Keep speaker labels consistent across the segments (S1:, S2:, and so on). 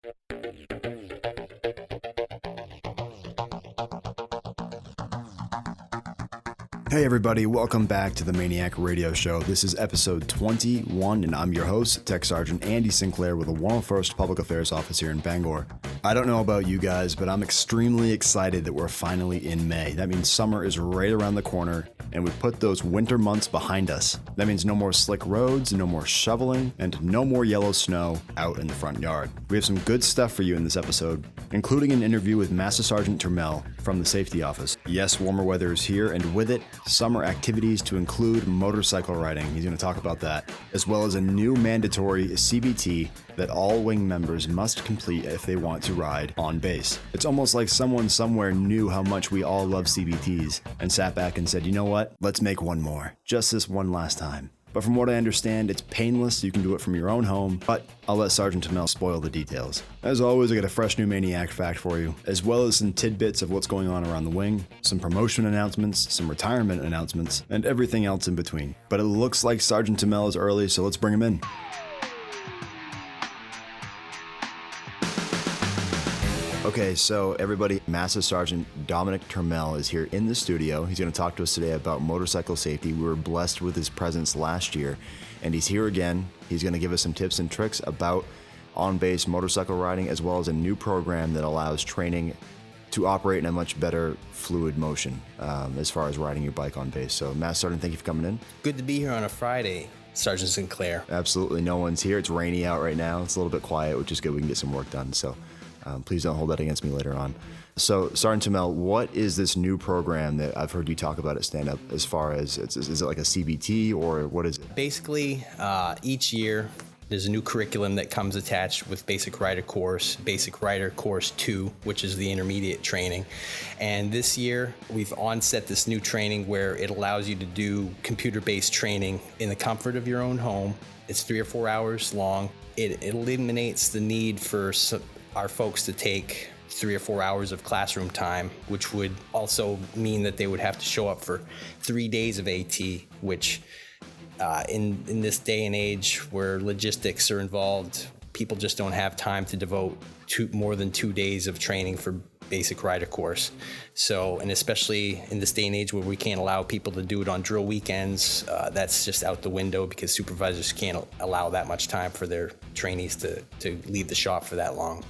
S1: Hey everybody, welcome back to the MAINEiac Radio Show. This is episode 21 and I'm your host, Tech Sergeant Andy Sinclair with the 101st Public Affairs Office here in Bangor. I don't know about you guys, but I'm extremely excited that we're finally in May. That means summer is right around the corner and we've put those winter months behind us. That means no more slick roads, no more shoveling, and no more yellow snow out in the front yard. We have some good stuff for you in this episode, including an interview with Master Sergeant Turmel from the Safety Office. Yes, warmer weather is here, and with it, summer activities to include motorcycle riding. He's going to talk about that, as well as a new mandatory CBT that all wing members must complete if they want to ride on base. It's almost like someone somewhere knew how much we all love CBTs and sat back and said, you know what, let's make one more, just this one last time. But from what I understand, it's painless. You can do it from your own home, but I'll let Sergeant Turmel spoil the details. As always, I got a fresh new MAINEiac fact for you, as well as some tidbits of what's going on around the wing, some promotion announcements, some retirement announcements, and everything else in between. But it looks like Sergeant Turmel is early, so let's bring him in. Okay, so everybody, Master Sergeant Dominic Turmel is here in the studio. He's going to talk to us today about motorcycle safety. We were blessed with his presence last year, and he's here again. He's going to give us some tips and tricks about on-base motorcycle riding, as well as a new program that allows training to operate in a much better fluid motion as far as riding your bike on base. So, Master Sergeant, thank you for coming in.
S2: Good to be here on a Friday, Sergeant Sinclair.
S1: Absolutely, no one's here. It's rainy out right now. It's a little bit quiet, which is good. We can get some work done, so please don't hold that against me later on. So, Sergeant Turmel, what is this new program that I've heard you talk about at Stand Up as far as, is it like a CBT or what is it?
S2: Basically, each year there's a new curriculum that comes attached with Basic Rider Course 2, which is the intermediate training. And this year we've onset this new training where it allows you to do computer-based training in the comfort of your own home. It's 3 or 4 hours long. It eliminates the need for our folks to take 3 or 4 hours of classroom time, which would also mean that they would have to show up for 3 days of AT, which in this day and age where logistics are involved, people just don't have time to devote more than 2 days of training for Basic Rider Course. So, and especially in this day and age where we can't allow people to do it on drill weekends, that's just out the window because supervisors can't allow that much time for their trainees to leave the shop for that long.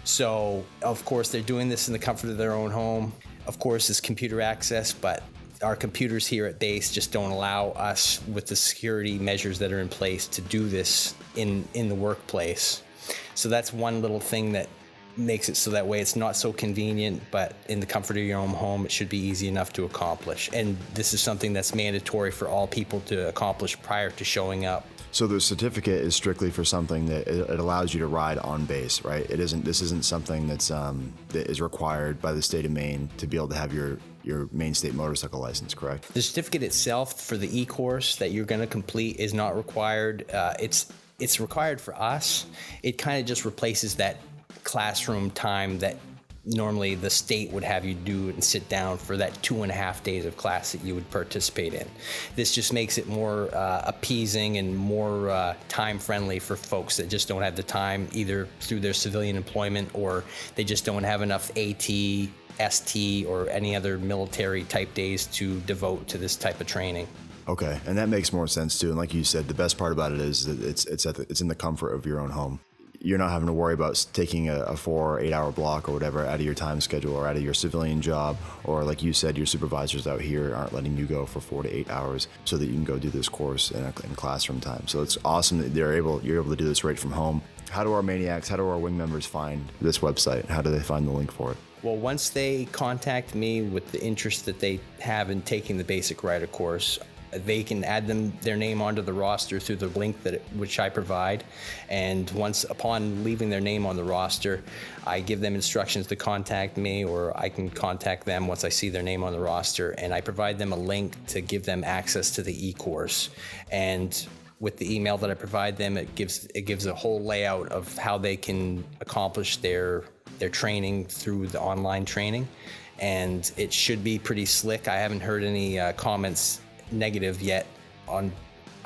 S2: So, of course, they're doing this in the comfort of their own home. Of course, it's computer access, but our computers here at base just don't allow us, with the security measures that are in place, to do this in the workplace. So that's one little thing that makes it so that way it's not so convenient, but in the comfort of your own home, it should be easy enough to accomplish. And this is something that's mandatory for all people to accomplish prior to showing up.
S1: So the certificate is strictly for something that it allows you to ride on base, right? This isn't something that is required by the state of Maine to be able to have your Maine state motorcycle license, correct?
S2: The certificate itself for the e-course that you're going to complete is not required. It's required for us. It kind of just replaces that classroom time that normally the state would have you do and sit down for that 2.5 days of class that you would participate in. This just makes it more appeasing and more time friendly for folks that just don't have the time, either through their civilian employment or they just don't have enough AT, ST, or any other military type days to devote to this type of training.
S1: Okay, and that makes more sense too. And like you said, the best part about it is that it's in the comfort of your own home. You're not having to worry about taking a 4 or 8 hour block or whatever out of your time schedule or out of your civilian job, or like you said, your supervisors out here aren't letting you go for 4 to 8 hours so that you can go do this course in classroom time. So it's awesome that you're able to do this right from home. How do our MAINEiacs, how do our wing members find this website? How do they find the link for it?
S2: Well, once they contact me with the interest that they have in taking the Basic Rider course, they can add their name onto the roster through the link which I provide. And once upon leaving their name on the roster, I give them instructions to contact me, or I can contact them once I see their name on the roster, and I provide them a link to give them access to the e-course. And with the email that I provide them, it gives a whole layout of how they can accomplish their training through the online training. And it should be pretty slick. I haven't heard any comments negative yet on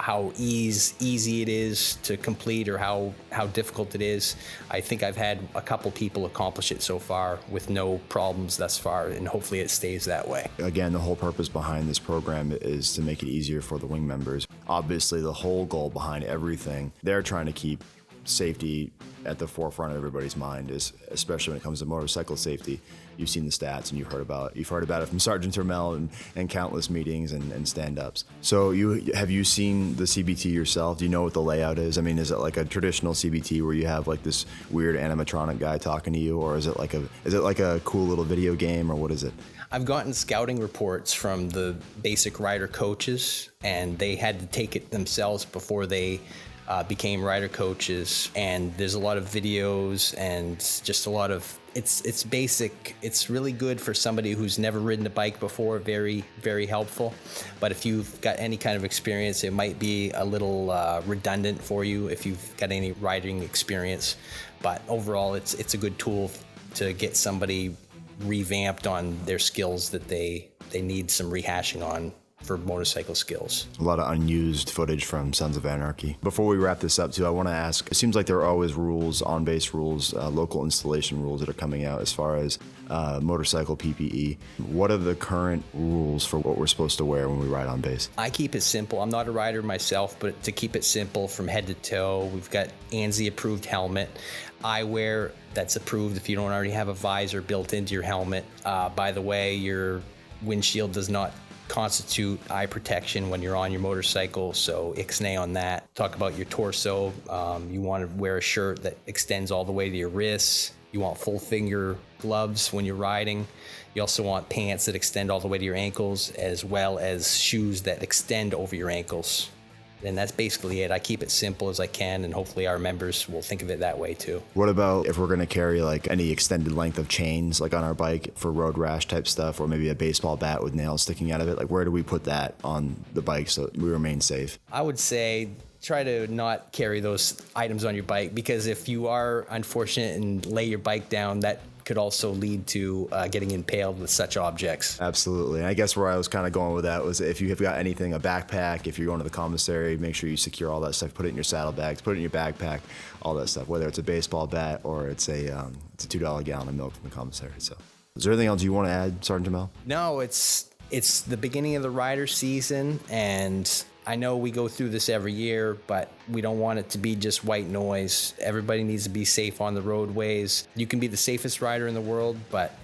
S2: how easy it is to complete or how difficult it is. I think I've had a couple people accomplish it so far with no problems thus far, and hopefully it stays that way.
S1: Again, the whole purpose behind this program is to make it easier for the wing members. Obviously, the whole goal behind everything, they're trying to keep safety at the forefront of everybody's mind, is especially when it comes to motorcycle safety. You've seen the stats and you've heard about it from Sergeant Termel and countless meetings and stand-ups. So have you seen the CBT yourself? Do you know what the layout is? I mean, is it like a traditional CBT where you have like this weird animatronic guy talking to you, or is it like a cool little video game, or what is it?
S2: I've gotten scouting reports from the basic rider coaches, and they had to take it themselves before they became rider coaches. And there's a lot of videos and just a lot of it's basic. It's really good for somebody who's never ridden a bike before. Very, very helpful. But if you've got any kind of experience, it might be a little redundant for you if you've got any riding experience. But overall, it's a good tool to get somebody revamped on their skills that they need some rehashing on for motorcycle skills.
S1: A lot of unused footage from Sons of Anarchy. Before we wrap this up too, I want to ask, it seems like there are always rules, on-base rules, local installation rules that are coming out as far as motorcycle PPE. What are the current rules for what we're supposed to wear when we ride on base?
S2: I keep it simple. I'm not a rider myself, but to keep it simple from head to toe, we've got ANSI approved helmet, eyewear that's approved if you don't already have a visor built into your helmet. By the way, your windshield does not constitute eye protection when you're on your motorcycle, so XXI on that. Talk about your torso. You want to wear a shirt that extends all the way to your wrists. You want full finger gloves when you're riding. You also want pants that extend all the way to your ankles, as well as shoes that extend over your ankles. And that's basically it. I keep it simple as I can, and hopefully our members will think of it that way too.
S1: What about if we're going to carry like any extended length of chains like on our bike for road rash type stuff, or maybe a baseball bat with nails sticking out of it? Like, where do we put that on the bike so we remain safe?
S2: I would say try to not carry those items on your bike, because if you are unfortunate and lay your bike down, that could also lead to getting impaled with such objects.
S1: Absolutely. And I guess where I was kind of going with that was, if you have got anything, a backpack, if you're going to the commissary, make sure you secure all that stuff, put it in your saddlebags, put it in your backpack, all that stuff, whether it's a baseball bat or it's a $2 gallon of milk from the commissary. So is there anything else you want to add, Sergeant Jamel?
S2: No, it's the beginning of the rider season, and I know we go through this every year, but we don't want it to be just white noise. Everybody needs to be safe on the roadways. You can be the safest rider in the world, but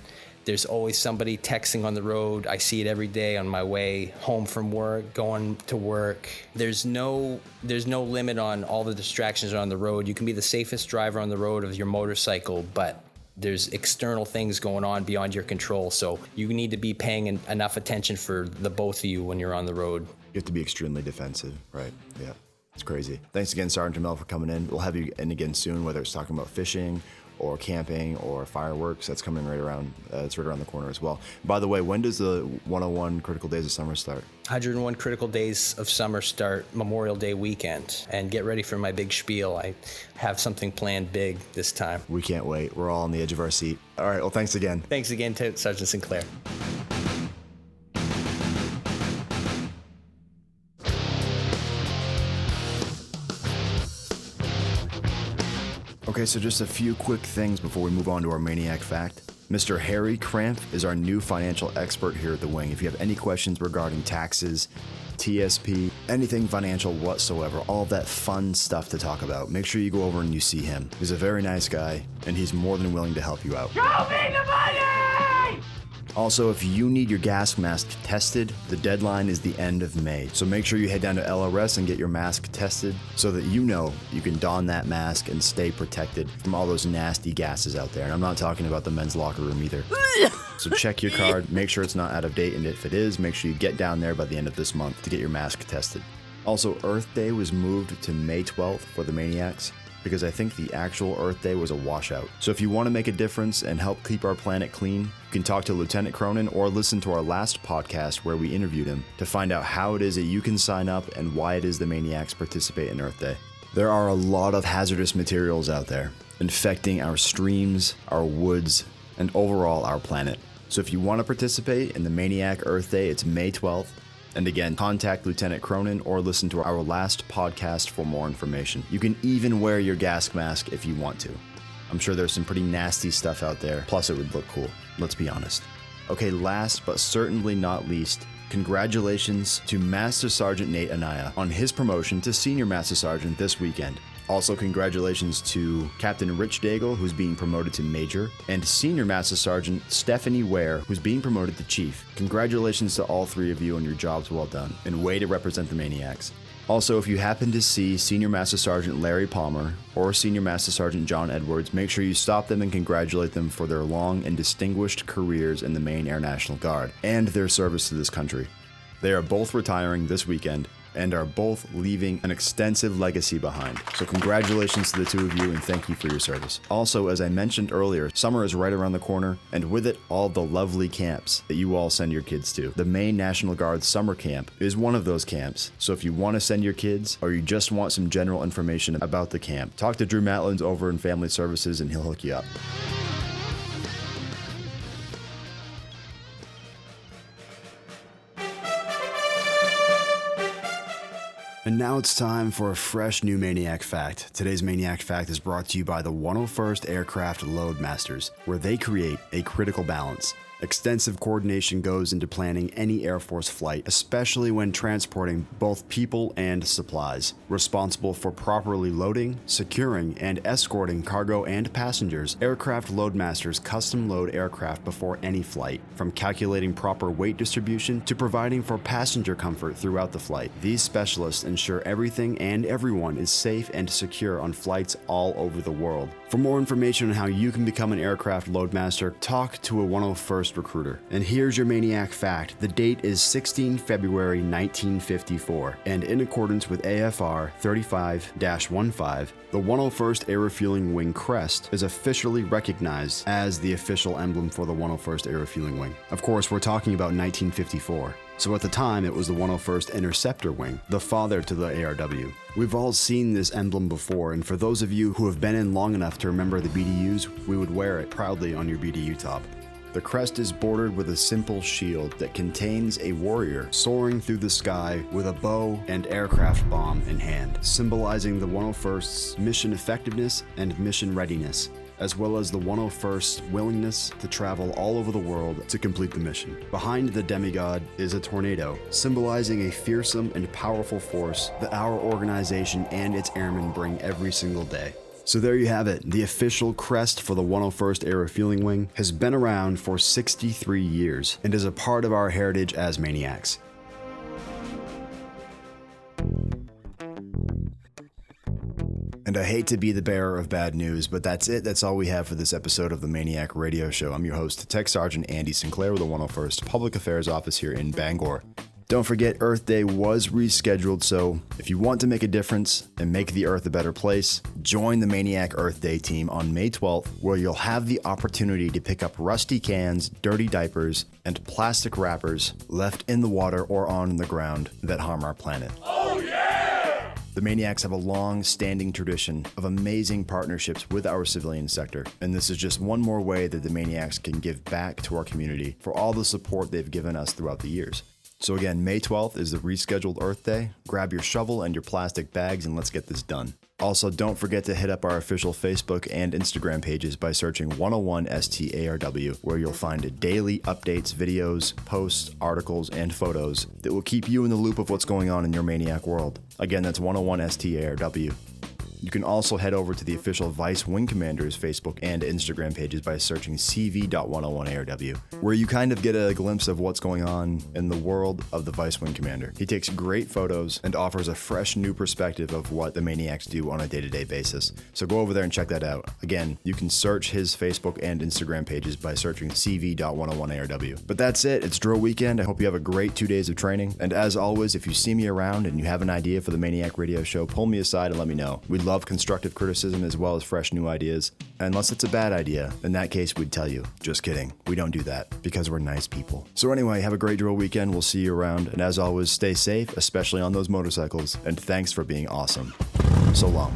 S2: there's always somebody texting on the road. I see it every day on my way home from work, going to work. There's no limit on all the distractions on the road. You can be the safest driver on the road of your motorcycle, but there's external things going on beyond your control. So you need to be paying enough attention for the both of you when you're on the road.
S1: You have to be extremely defensive, right? Yeah, it's crazy. Thanks again, Sergeant Jamel, for coming in. We'll have you in again soon, whether it's talking about fishing or camping or fireworks. That's coming right around. It's right around the corner as well. By the way, when does the 101 Critical Days of Summer start?
S2: 101 Critical Days of Summer start Memorial Day weekend. And get ready for my big spiel. I have something planned big this time.
S1: We can't wait. We're all on the edge of our seat. All right, well, thanks again.
S2: Thanks again to Sergeant Sinclair.
S1: Okay, so just a few quick things before we move on to our MAINEiac Fact. Mr. Harry Cramp is our new financial expert here at the Wing. If you have any questions regarding taxes, TSP, anything financial whatsoever, all of that fun stuff to talk about, make sure you go over and you see him. He's a very nice guy, and he's more than willing to help you out.
S3: Show me the money!
S1: Also, if you need your gas mask tested, the deadline is the end of May. So make sure you head down to LRS and get your mask tested so that you know you can don that mask and stay protected from all those nasty gases out there. And I'm not talking about the men's locker room either. So check your card, make sure it's not out of date, and if it is, make sure you get down there by the end of this month to get your mask tested. Also, Earth Day was moved to May 12th for the Maniacs, because I think the actual Earth Day was a washout. So if you want to make a difference and help keep our planet clean, you can talk to Lieutenant Cronin or listen to our last podcast where we interviewed him to find out how it is that you can sign up and why it is the Maniacs participate in Earth Day. There are a lot of hazardous materials out there infecting our streams, our woods, and overall our planet. So if you want to participate in the Maniac Earth Day, it's May 12th And again, contact Lieutenant Cronin or listen to our last podcast for more information. You can even wear your gas mask if you want to. I'm sure there's some pretty nasty stuff out there, plus it would look cool. Let's be honest. Okay, last but certainly not least, congratulations to Master Sergeant Nate Anaya on his promotion to Senior Master Sergeant this weekend. Also, congratulations to Captain Rich Daigle, who's being promoted to Major, and Senior Master Sergeant Stephanie Ware, who's being promoted to Chief. Congratulations to all three of you on your jobs well done, and way to represent the MAINEiacs. Also, if you happen to see Senior Master Sergeant Larry Palmer or Senior Master Sergeant John Edwards, make sure you stop them and congratulate them for their long and distinguished careers in the Maine Air National Guard and their service to this country. They are both retiring this weekend and are both leaving an extensive legacy behind. So congratulations to the two of you and thank you for your service. Also, as I mentioned earlier, summer is right around the corner, and with it, all the lovely camps that you all send your kids to. The Maine National Guard Summer Camp is one of those camps. So if you want to send your kids, or you just want some general information about the camp, talk to Drew Matlins over in Family Services and he'll hook you up. And now it's time for a fresh new MAINEiac Fact. Today's MAINEiac Fact is brought to you by the 101st Aircraft Loadmasters, where they create a critical balance. Extensive coordination goes into planning any Air Force flight, especially when transporting both people and supplies. Responsible for properly loading, securing, and escorting cargo and passengers, Aircraft Loadmasters custom load aircraft before any flight, from calculating proper weight distribution to providing for passenger comfort throughout the flight. These specialists ensure everything and everyone is safe and secure on flights all over the world. For more information on how you can become an aircraft loadmaster, talk to a 101st recruiter. And here's your MAINEiac Fact. The date is 16 February 1954, and in accordance with AFR 35-15, the 101st Air Refueling Wing crest is officially recognized as the official emblem for the 101st Air Refueling Wing. Of course, we're talking about 1954. So at the time, it was the 101st Interceptor Wing, the father to the ARW. We've all seen this emblem before, and for those of you who have been in long enough to remember the BDUs, we would wear it proudly on your BDU top. The crest is bordered with a simple shield that contains a warrior soaring through the sky with a bow and aircraft bomb in hand, symbolizing the 101st's mission effectiveness and mission readiness, as well as the 101st's willingness to travel all over the world to complete the mission. Behind the demigod is a tornado, symbolizing a fearsome and powerful force that our organization and its airmen bring every single day. So there you have it. The official crest for the 101st Air Refueling Wing has been around for 63 years and is a part of our heritage as MAINEiacs. And I hate to be the bearer of bad news, but that's it. That's all we have for this episode of the MAINEiac Radio Show. I'm your host, Tech Sergeant Andy Sinclair with the 101st Public Affairs Office here in Bangor. Don't forget, Earth Day was rescheduled, so if you want to make a difference and make the Earth a better place, join the MAINEiac Earth Day team on May 12th, where you'll have the opportunity to pick up rusty cans, dirty diapers, and plastic wrappers left in the water or on the ground that harm our planet. Oh, yeah! The MAINEiacs have a long-standing tradition of amazing partnerships with our civilian sector, and this is just one more way that the MAINEiacs can give back to our community for all the support they've given us throughout the years. So again, May 12th is the rescheduled Earth Day. Grab your shovel and your plastic bags and let's get this done. Also, don't forget to hit up our official Facebook and Instagram pages by searching 101STARW, where you'll find daily updates, videos, posts, articles, and photos that will keep you in the loop of what's going on in your MAINEiac world. Again, that's 101STARW. You can also head over to the official Vice Wing Commander's Facebook and Instagram pages by searching CV.101ARW, where you kind of get a glimpse of what's going on in the world of the Vice Wing Commander. He takes great photos and offers a fresh new perspective of what the MAINEiacs do on a day-to-day basis. So go over there and check that out. Again, you can search his Facebook and Instagram pages by searching CV.101ARW. But that's it. It's drill weekend. I hope you have a great 2 days of training. And as always, if you see me around and you have an idea for the MAINEiac Radio Show, pull me aside and let me know. We'd love constructive criticism as well as fresh new ideas. Unless it's a bad idea, in that case, we'd tell you. Just kidding. We don't do that because we're nice people. So anyway, have a great drill weekend. We'll see you around. And as always, stay safe, especially on those motorcycles. And thanks for being awesome. So long.